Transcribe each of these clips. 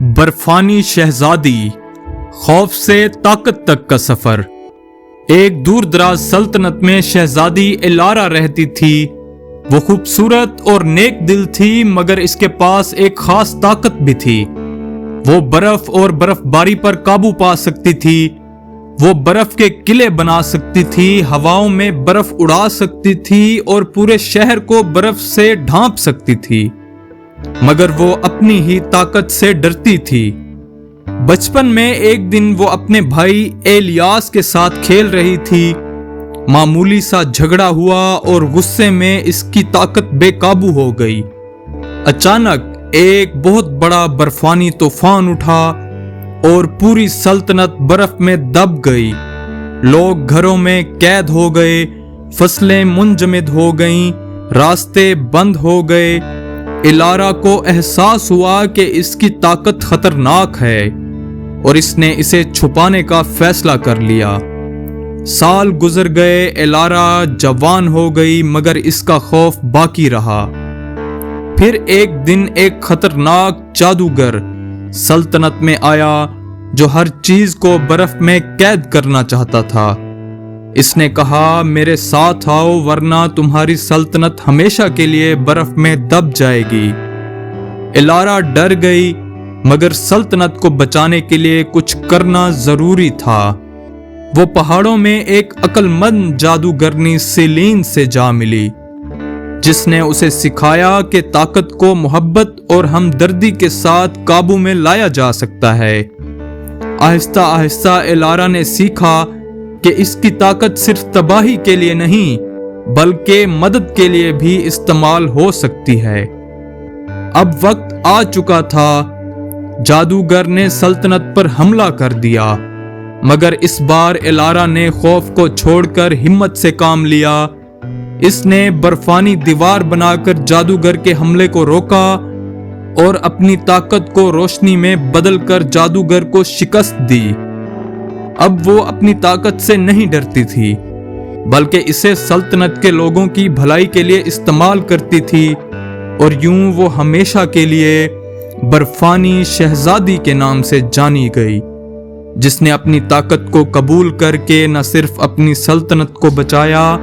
برفانی شہزادی، خوف سے طاقت تک کا سفر۔ ایک دور دراز سلطنت میں شہزادی الارا رہتی تھی۔ وہ خوبصورت اور نیک دل تھی، مگر اس کے پاس ایک خاص طاقت بھی تھی۔ وہ برف اور برف باری پر قابو پا سکتی تھی۔ وہ برف کے قلعے بنا سکتی تھی، ہواؤں میں برف اڑا سکتی تھی اور پورے شہر کو برف سے ڈھانپ سکتی تھی، مگر وہ اپنی ہی طاقت سے ڈرتی تھی۔ بچپن میں ایک دن وہ اپنے بھائی ایلیاس کے ساتھ کھیل رہی تھی۔ معمولی سا جھگڑا ہوا اور غصے میں اس کی طاقت بے قابو ہو گئی۔ اچانک ایک بہت بڑا برفانی طوفان اٹھا اور پوری سلطنت برف میں دب گئی۔ لوگ گھروں میں قید ہو گئے، فصلیں منجمد ہو گئیں، راستے بند ہو گئے۔ الارا کو احساس ہوا کہ اس کی طاقت خطرناک ہے اور اس نے اسے چھپانے کا فیصلہ کر لیا۔ سال گزر گئے، الارا جوان ہو گئی، مگر اس کا خوف باقی رہا۔ پھر ایک دن ایک خطرناک جادوگر سلطنت میں آیا جو ہر چیز کو برف میں قید کرنا چاہتا تھا۔ اس نے کہا، میرے ساتھ آؤ ورنہ تمہاری سلطنت ہمیشہ کے لیے برف میں دب جائے گی۔ الارا ڈر گئی، مگر سلطنت کو بچانے کے لیے کچھ کرنا ضروری تھا۔ وہ پہاڑوں میں ایک عقل مند جادوگرنی سیلین سے جا ملی، جس نے اسے سکھایا کہ طاقت کو محبت اور ہمدردی کے ساتھ قابو میں لایا جا سکتا ہے۔ آہستہ آہستہ الارا نے سیکھا کہ اس کی طاقت صرف تباہی کے لیے نہیں بلکہ مدد کے لیے بھی استعمال ہو سکتی ہے۔ اب وقت آ چکا تھا۔ جادوگر نے سلطنت پر حملہ کر دیا، مگر اس بار الارا نے خوف کو چھوڑ کر ہمت سے کام لیا۔ اس نے برفانی دیوار بنا کر جادوگر کے حملے کو روکا اور اپنی طاقت کو روشنی میں بدل کر جادوگر کو شکست دی۔ اب وہ اپنی طاقت سے نہیں ڈرتی تھی، بلکہ اسے سلطنت کے لوگوں کی بھلائی کے لیے استعمال کرتی تھی، اور یوں وہ ہمیشہ کے لیے برفانی شہزادی کے نام سے جانی گئی، جس نے اپنی طاقت کو قبول کر کے نہ صرف اپنی سلطنت کو بچایا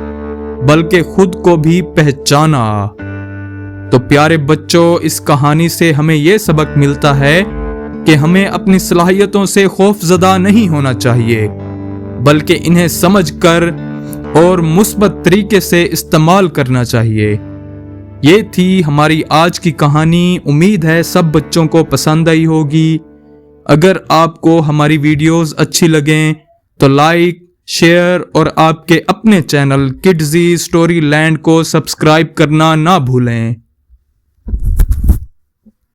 بلکہ خود کو بھی پہچانا۔ تو پیارے بچوں، اس کہانی سے ہمیں یہ سبق ملتا ہے کہ ہمیں اپنی صلاحیتوں سے خوف زدہ نہیں ہونا چاہیے، بلکہ انہیں سمجھ کر اور مثبت طریقے سے استعمال کرنا چاہیے۔ یہ تھی ہماری آج کی کہانی۔ امید ہے سب بچوں کو پسند آئی ہوگی۔ اگر آپ کو ہماری ویڈیوز اچھی لگیں تو لائک، شیئر اور آپ کے اپنے چینل کڈزی اسٹوری لینڈ کو سبسکرائب کرنا نہ بھولیں۔